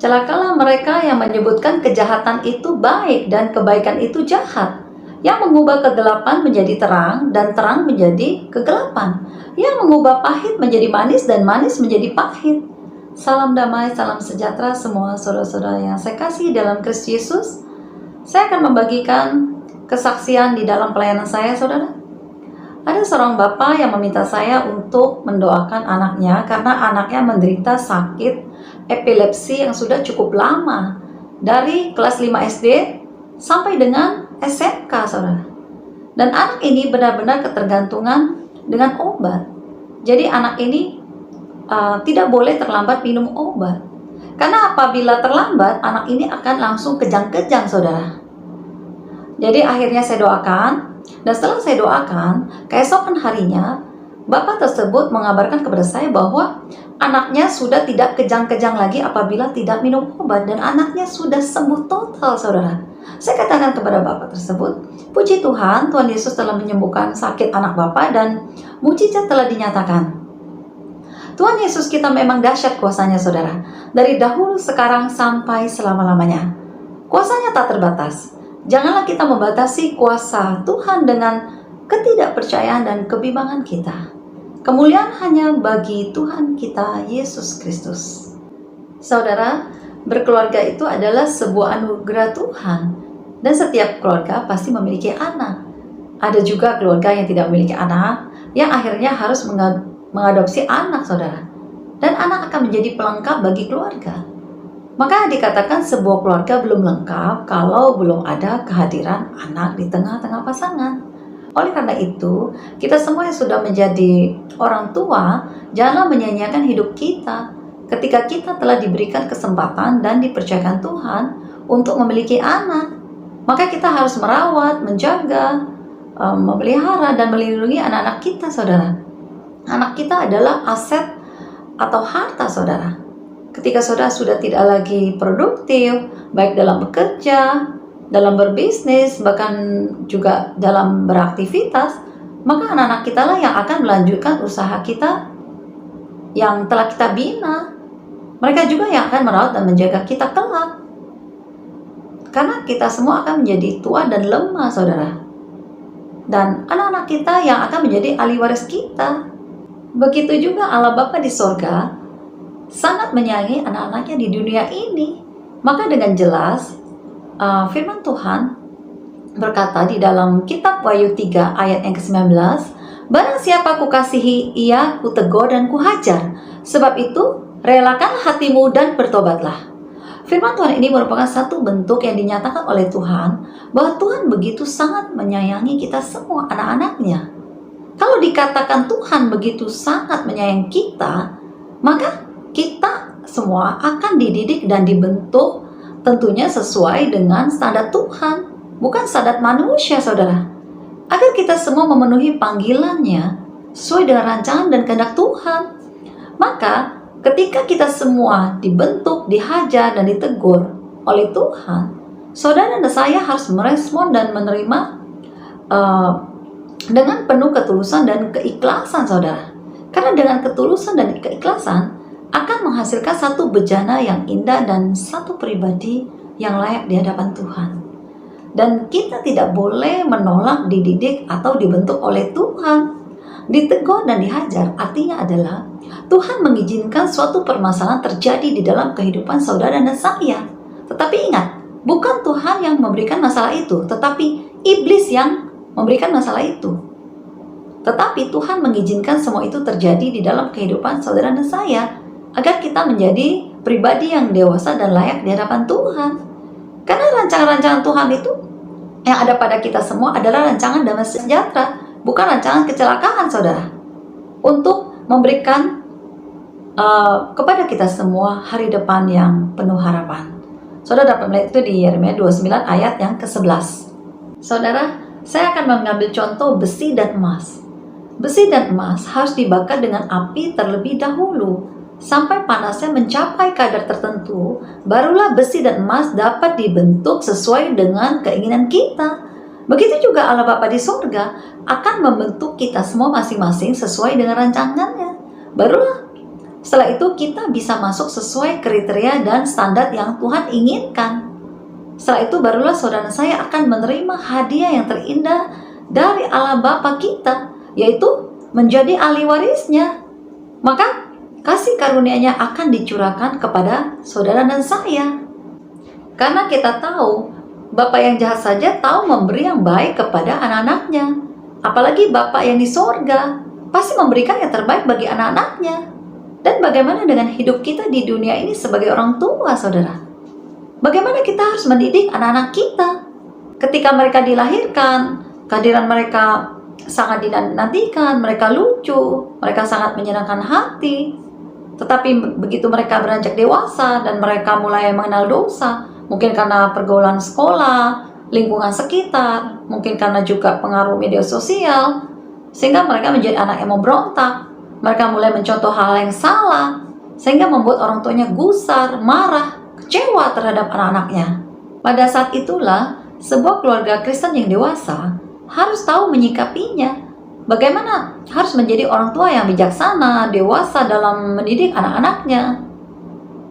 Celakalah mereka yang menyebutkan kejahatan itu baik dan kebaikan itu jahat, yang mengubah kegelapan menjadi terang dan terang menjadi kegelapan, yang mengubah pahit menjadi manis dan manis menjadi pahit. Salam damai, salam sejahtera semua saudara-saudara yang saya kasih dalam Kristus Yesus. Saya akan membagikan kesaksian di dalam pelayanan saya, saudara. Ada seorang bapak yang meminta saya untuk mendoakan anaknya karena anaknya menderita sakit epilepsi yang sudah cukup lama, dari kelas 5 SD sampai dengan SMK, saudara. Dan anak ini benar-benar ketergantungan dengan obat. Jadi anak ini tidak boleh terlambat minum obat. Karena apabila terlambat, anak ini akan langsung kejang-kejang, saudara. Jadi akhirnya saya doakan, dan setelah saya doakan, keesokan harinya, bapak tersebut mengabarkan kepada saya bahwa anaknya sudah tidak kejang-kejang lagi apabila tidak minum obat, dan anaknya sudah sembuh total, saudara. Saya katakan kepada bapak tersebut, puji Tuhan, Tuhan Yesus telah menyembuhkan sakit anak bapak dan mujizat telah dinyatakan. Tuhan Yesus kita memang dahsyat kuasanya, saudara. Dari dahulu, sekarang, sampai selama-lamanya. Kuasanya tak terbatas. Janganlah kita membatasi kuasa Tuhan dengan ketidakpercayaan dan kebimbangan kita. Kemuliaan hanya bagi Tuhan kita, Yesus Kristus. Saudara, berkeluarga itu adalah sebuah anugerah Tuhan. Dan setiap keluarga pasti memiliki anak. Ada juga keluarga yang tidak memiliki anak, yang akhirnya harus mengadopsi anak, saudara. Dan anak akan menjadi pelengkap bagi keluarga. Maka dikatakan sebuah keluarga belum lengkap kalau belum ada kehadiran anak di tengah-tengah pasangan. Oleh karena itu, kita semua yang sudah menjadi orang tua, janganlah menyia-nyiakan hidup kita ketika kita telah diberikan kesempatan dan dipercayakan Tuhan untuk memiliki anak. Maka kita harus merawat, menjaga, memelihara, dan melindungi anak-anak kita, saudara. Anak kita adalah aset atau harta, saudara. Ketika saudara sudah tidak lagi produktif, baik dalam bekerja, dalam berbisnis, bahkan juga dalam beraktivitas, maka anak-anak kita lah yang akan melanjutkan usaha kita yang telah kita bina. Mereka juga yang akan merawat dan menjaga kita kelak. Karena kita semua akan menjadi tua dan lemah, saudara. Dan anak-anak kita yang akan menjadi ahli waris kita. Begitu juga Allah Bapa di sorga sangat menyayangi anak-anaknya di dunia ini. Maka dengan jelas firman Tuhan berkata di dalam kitab Wahyu 3 ayat yang ke-19, barang siapa kukasihi ia kutegur dan kuhajar, sebab itu relakanlah hatimu dan bertobatlah. Firman Tuhan ini merupakan satu bentuk yang dinyatakan oleh Tuhan bahwa Tuhan begitu sangat menyayangi kita semua anak-anaknya. Kalau dikatakan Tuhan begitu sangat menyayangi kita, maka kita semua akan dididik dan dibentuk tentunya sesuai dengan standar Tuhan, bukan standar manusia, saudara. Agar kita semua memenuhi panggilannya sesuai dengan rancangan dan kehendak Tuhan. Maka ketika kita semua dibentuk, dihajar, dan ditegur oleh Tuhan, saudara dan saya harus merespon dan menerima dengan penuh ketulusan dan keikhlasan, saudara. Karena dengan ketulusan dan keikhlasan akan menghasilkan satu bejana yang indah dan satu pribadi yang layak di hadapan Tuhan. Dan kita tidak boleh menolak dididik atau dibentuk oleh Tuhan. Ditegur dan dihajar artinya adalah Tuhan mengizinkan suatu permasalahan terjadi di dalam kehidupan saudara dan saya. Tetapi ingat, bukan Tuhan yang memberikan masalah itu, tetapi iblis yang memberikan masalah itu. Tetapi Tuhan mengizinkan semua itu terjadi di dalam kehidupan saudara dan saya, agar kita menjadi pribadi yang dewasa dan layak di hadapan Tuhan. Karena rancangan-rancangan Tuhan itu yang ada pada kita semua adalah rancangan damai sejahtera, bukan rancangan kecelakaan, saudara. Untuk memberikan kepada kita semua hari depan yang penuh harapan. Saudara dapat melihat itu di Yeremia 29 ayat yang ke-11. Saudara, saya akan mengambil contoh besi dan emas. Besi dan emas harus dibakar dengan api terlebih dahulu sampai panasnya mencapai kadar tertentu, barulah besi dan emas dapat dibentuk sesuai dengan keinginan kita. Begitu juga Allah Bapa di sorga akan membentuk kita semua masing-masing sesuai dengan rancangannya. Barulah Setelah itu kita bisa masuk sesuai kriteria dan standar yang Tuhan inginkan. Setelah itu barulah saudara saya akan menerima hadiah yang terindah dari Allah Bapa kita, yaitu menjadi ahli warisnya. Maka kasih karunia-Nya akan dicurahkan kepada saudara dan saya. Karena kita tahu, Bapa yang jahat saja tahu memberi yang baik kepada anak-anaknya. Apalagi Bapa yang di sorga, pasti memberikan yang terbaik bagi anak-anaknya. Dan bagaimana dengan hidup kita di dunia ini sebagai orang tua, saudara? Bagaimana kita harus mendidik anak-anak kita? Ketika mereka dilahirkan, kehadiran mereka sangat dinantikan, mereka lucu, mereka sangat menyenangkan hati. Tetapi begitu mereka beranjak dewasa dan mereka mulai mengenal dosa, mungkin karena pergaulan sekolah, lingkungan sekitar, mungkin karena juga pengaruh media sosial, sehingga mereka menjadi anak yang memberontak. Mereka mulai mencontoh hal yang salah, sehingga membuat orang tuanya gusar, marah, kecewa terhadap anak-anaknya. Pada saat itulah, sebuah keluarga Kristen yang dewasa harus tahu menyikapinya. Bagaimana harus menjadi orang tua yang bijaksana, dewasa dalam mendidik anak-anaknya.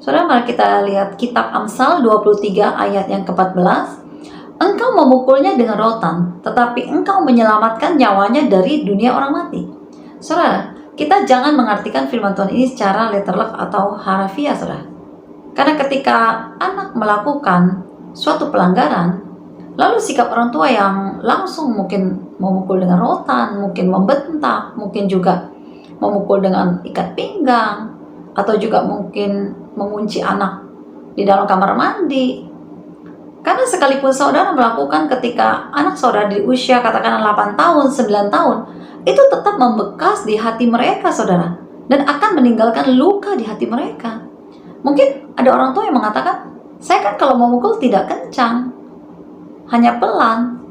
Saudara, mari kita lihat kitab Amsal 23 ayat yang ke-14. Engkau memukulnya dengan rotan, tetapi engkau menyelamatkan nyawanya dari dunia orang mati. Saudara, kita jangan mengartikan firman Tuhan ini secara letterlek atau harafiah, saudara. Karena ketika anak melakukan suatu pelanggaran, lalu sikap orang tua yang langsung mungkin memukul dengan rotan, mungkin membentak, mungkin juga memukul dengan ikat pinggang, atau juga mungkin mengunci anak di dalam kamar mandi. Karena sekalipun saudara melakukan ketika anak saudara di usia katakanlah 8 tahun, 9 tahun, itu tetap membekas di hati mereka, saudara, dan akan meninggalkan luka di hati mereka. Mungkin ada orang tua yang mengatakan, saya kan kalau memukul tidak kencang, hanya pelan,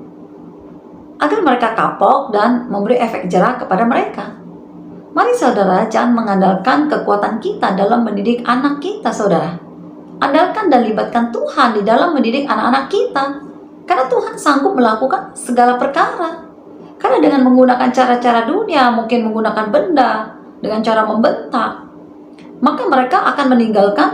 agar mereka kapok dan memberi efek jerah kepada mereka. Mari saudara, jangan mengandalkan kekuatan kita dalam mendidik anak kita, saudara. Andalkan dan libatkan Tuhan di dalam mendidik anak-anak kita, karena Tuhan sanggup melakukan segala perkara. Karena dengan menggunakan cara-cara dunia, mungkin menggunakan benda, dengan cara membentak, maka mereka akan meninggalkan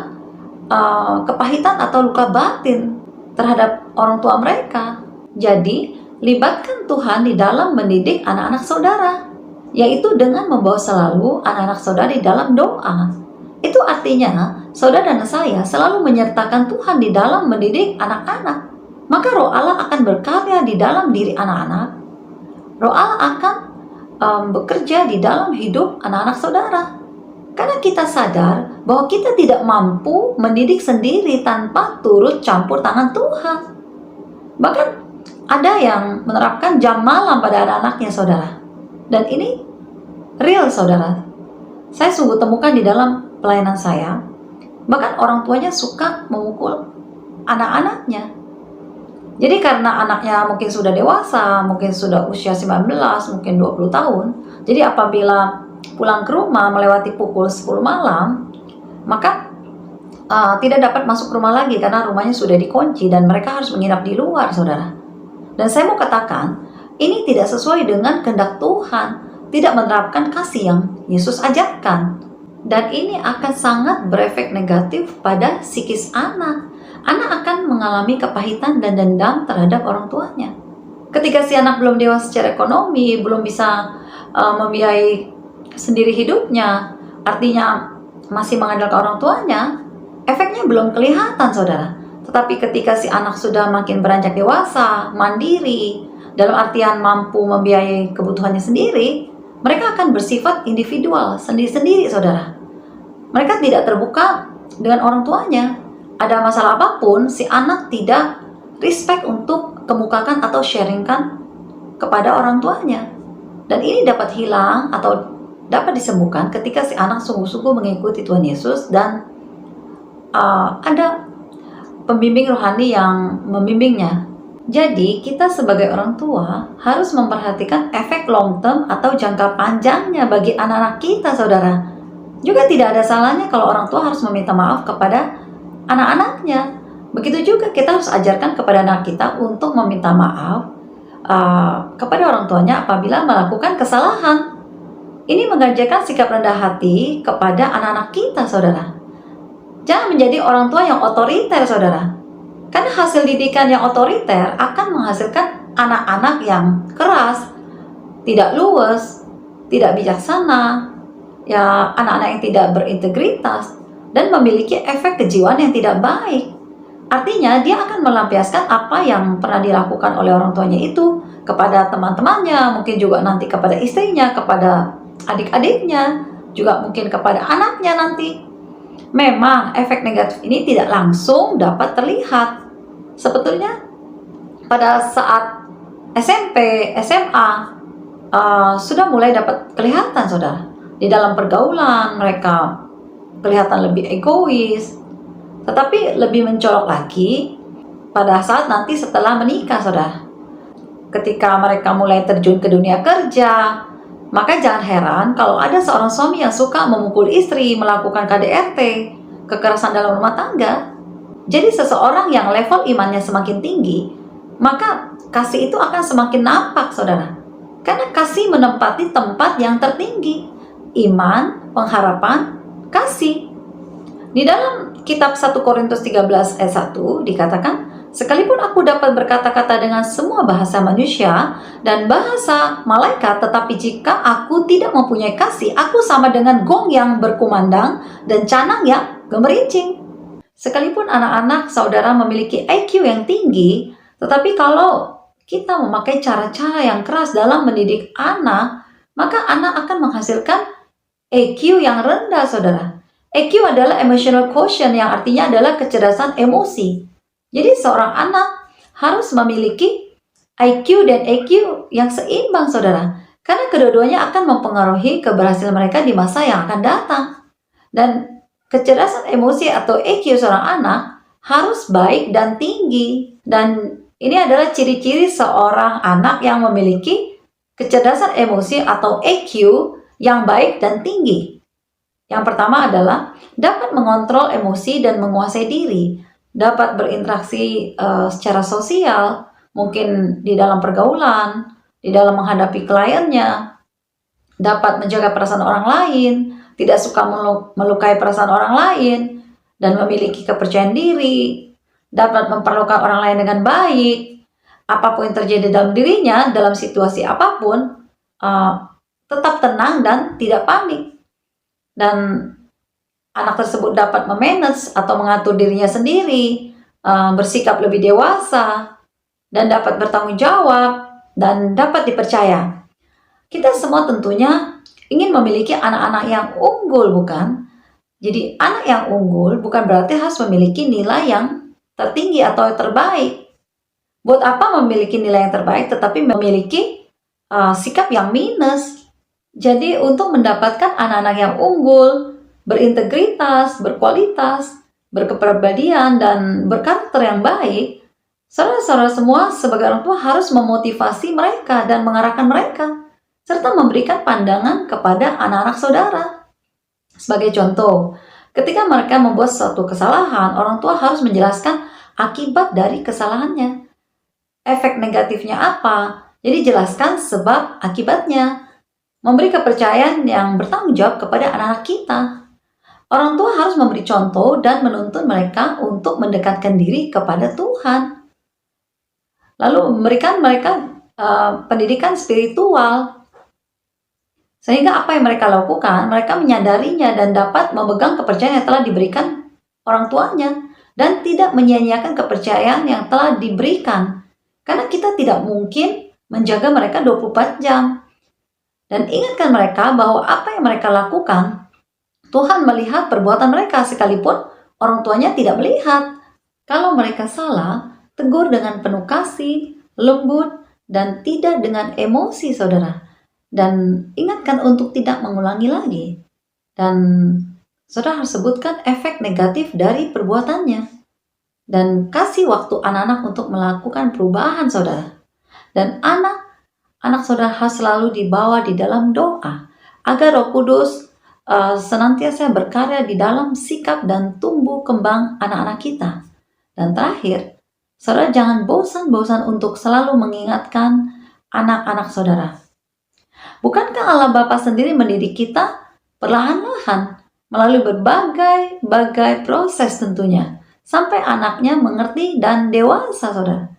kepahitan atau luka batin terhadap orang tua mereka. Jadi, libatkan Tuhan di dalam mendidik anak-anak saudara, yaitu dengan membawa selalu anak-anak saudara di dalam doa. Itu artinya, saudara dan saya selalu menyertakan Tuhan di dalam mendidik anak-anak. Maka Roh Allah akan berkarya di dalam diri anak-anak. Roh Allah akan bekerja di dalam hidup anak-anak saudara. Karena kita sadar bahwa kita tidak mampu mendidik sendiri tanpa turut campur tangan Tuhan. Bahkan ada yang menerapkan jam malam pada anak-anaknya, saudara. Dan ini real, saudara. Saya sungguh temukan di dalam pelayanan saya. Bahkan orang tuanya suka memukul anak-anaknya. Jadi karena anaknya mungkin sudah dewasa, mungkin sudah usia 19, mungkin 20 tahun. Jadi apabila pulang ke rumah melewati pukul 10 malam, maka tidak dapat masuk rumah lagi karena rumahnya sudah dikunci dan mereka harus menginap di luar, saudara. Dan saya mau katakan, ini tidak sesuai dengan kehendak Tuhan, tidak menerapkan kasih yang Yesus ajarkan. Dan ini akan sangat berefek negatif pada psikis anak. Anak akan mengalami kepahitan dan dendam terhadap orang tuanya. Ketika si anak belum dewasa secara ekonomi, belum bisa membiayai sendiri hidupnya, artinya masih mengandalkan orang tuanya, efeknya belum kelihatan, saudara. Tetapi ketika si anak sudah makin beranjak dewasa, mandiri, dalam artian mampu membiayai kebutuhannya sendiri, mereka akan bersifat individual, sendiri-sendiri, saudara. Mereka tidak terbuka dengan orang tuanya. Ada masalah apapun, si anak tidak respect untuk kemukakan atau sharingkan kepada orang tuanya. Dan ini dapat hilang atau dapat disembuhkan ketika si anak sungguh-sungguh mengikuti Tuhan Yesus dan ada pembimbing rohani yang membimbingnya. Jadi kita sebagai orang tua harus memperhatikan efek long term atau jangka panjangnya bagi anak-anak kita, saudara. Juga tidak ada salahnya kalau orang tua harus meminta maaf kepada anak-anaknya. Begitu juga kita harus ajarkan kepada anak kita untuk meminta maaf kepada orang tuanya apabila melakukan kesalahan. Ini mengajarkan sikap rendah hati kepada anak-anak kita, saudara. Jangan menjadi orang tua yang otoriter, saudara. Karena hasil didikan yang otoriter akan menghasilkan anak-anak yang keras, tidak luwes, tidak bijaksana, ya anak-anak yang tidak berintegritas, dan memiliki efek kejiwaan yang tidak baik. Artinya dia akan melampiaskan apa yang pernah dilakukan oleh orang tuanya itu kepada teman-temannya, mungkin juga nanti kepada istrinya, kepada adik-adiknya, juga mungkin kepada anaknya nanti. Memang efek negatif ini tidak langsung dapat terlihat. Sebetulnya pada saat SMP, SMA sudah mulai dapat kelihatan, saudara. Di dalam pergaulan mereka kelihatan lebih egois, tetapi lebih mencolok lagi pada saat nanti setelah menikah, saudara. Ketika mereka mulai terjun ke dunia kerja, maka jangan heran kalau ada seorang suami yang suka memukul istri, melakukan KDRT, kekerasan dalam rumah tangga. Jadi seseorang yang level imannya semakin tinggi, maka kasih itu akan semakin nampak, saudara. Karena kasih menempati tempat yang tertinggi. Iman, pengharapan, kasih. Di dalam kitab 1 Korintus 13 ayat 1 dikatakan, sekalipun aku dapat berkata-kata dengan semua bahasa manusia dan bahasa malaikat, tetapi jika aku tidak mempunyai kasih, aku sama dengan gong yang berkumandang dan canang yang gemerincing. Sekalipun anak-anak saudara memiliki IQ yang tinggi, tetapi kalau kita memakai cara-cara yang keras dalam mendidik anak, maka anak akan menghasilkan EQ yang rendah, saudara. EQ adalah emotional quotient, yang artinya adalah kecerdasan emosi. Jadi seorang anak harus memiliki IQ dan EQ yang seimbang, saudara. Karena kedua-duanya akan mempengaruhi keberhasilan mereka di masa yang akan datang. Dan kecerdasan emosi atau EQ seorang anak harus baik dan tinggi. Dan ini adalah ciri-ciri seorang anak yang memiliki kecerdasan emosi atau EQ yang baik dan tinggi. Yang pertama adalah dapat mengontrol emosi dan menguasai diri, dapat berinteraksi secara sosial, mungkin di dalam pergaulan, di dalam menghadapi kliennya, dapat menjaga perasaan orang lain, tidak suka melukai perasaan orang lain, dan memiliki kepercayaan diri, dapat memperlakukan orang lain dengan baik. Apapun yang terjadi dalam dirinya, dalam situasi apapun, tetap tenang dan tidak panik. Dan anak tersebut dapat memanage atau mengatur dirinya sendiri, bersikap lebih dewasa, dan dapat bertanggung jawab, dan dapat dipercaya. Kita semua tentunya ingin memiliki anak-anak yang unggul, bukan? Jadi anak yang unggul bukan berarti harus memiliki nilai yang tertinggi atau terbaik. Buat apa memiliki nilai yang terbaik tetapi memiliki sikap yang minus? Jadi untuk mendapatkan anak-anak yang unggul, berintegritas, berkualitas, berkepribadian, dan berkarakter yang baik, saudara-saudara semua sebagai orang tua harus memotivasi mereka dan mengarahkan mereka, serta memberikan pandangan kepada anak-anak saudara. Sebagai contoh, ketika mereka membuat suatu kesalahan, orang tua harus menjelaskan akibat dari kesalahannya. Efek negatifnya apa? Jadi jelaskan sebab akibatnya. Memberi kepercayaan yang bertanggung jawab kepada anak-anak kita. Orang tua harus memberi contoh dan menuntun mereka untuk mendekatkan diri kepada Tuhan. Lalu memberikan mereka pendidikan spiritual. Sehingga apa yang mereka lakukan, mereka menyadarinya dan dapat memegang kepercayaan yang telah diberikan orang tuanya. Dan tidak menyia-nyiakan kepercayaan yang telah diberikan. Karena kita tidak mungkin menjaga mereka 24 jam. Dan ingatkan mereka bahwa apa yang mereka lakukan, Tuhan melihat perbuatan mereka sekalipun orang tuanya tidak melihat. Kalau mereka salah, tegur dengan penuh kasih, lembut, dan tidak dengan emosi, saudara. Dan ingatkan untuk tidak mengulangi lagi. Dan saudara harus sebutkan efek negatif dari perbuatannya. Dan kasih waktu anak-anak untuk melakukan perubahan, saudara. Dan anak saudara harus selalu dibawa di dalam doa agar Roh Kudus senantiasa berkarya di dalam sikap dan tumbuh kembang anak-anak kita. Dan terakhir, saudara jangan bosan-bosan untuk selalu mengingatkan anak-anak saudara Bukankah Allah Bapa sendiri mendidik kita perlahan-lahan melalui berbagai proses tentunya, sampai anaknya mengerti dan dewasa, saudara.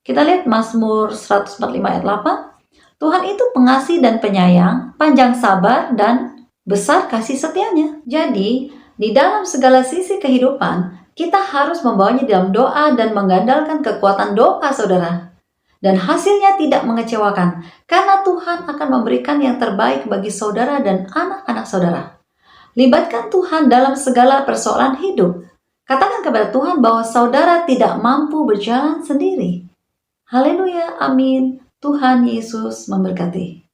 Kita lihat Mazmur 145 ayat 8. Tuhan itu pengasih dan penyayang, panjang sabar dan besar kasih setianya. Jadi, di dalam segala sisi kehidupan, kita harus membawanya dalam doa dan mengandalkan kekuatan doa, saudara. Dan hasilnya tidak mengecewakan, karena Tuhan akan memberikan yang terbaik bagi saudara dan anak-anak saudara. Libatkan Tuhan dalam segala persoalan hidup. Katakan kepada Tuhan bahwa saudara tidak mampu berjalan sendiri. Haleluya, amin. Tuhan Yesus memberkati.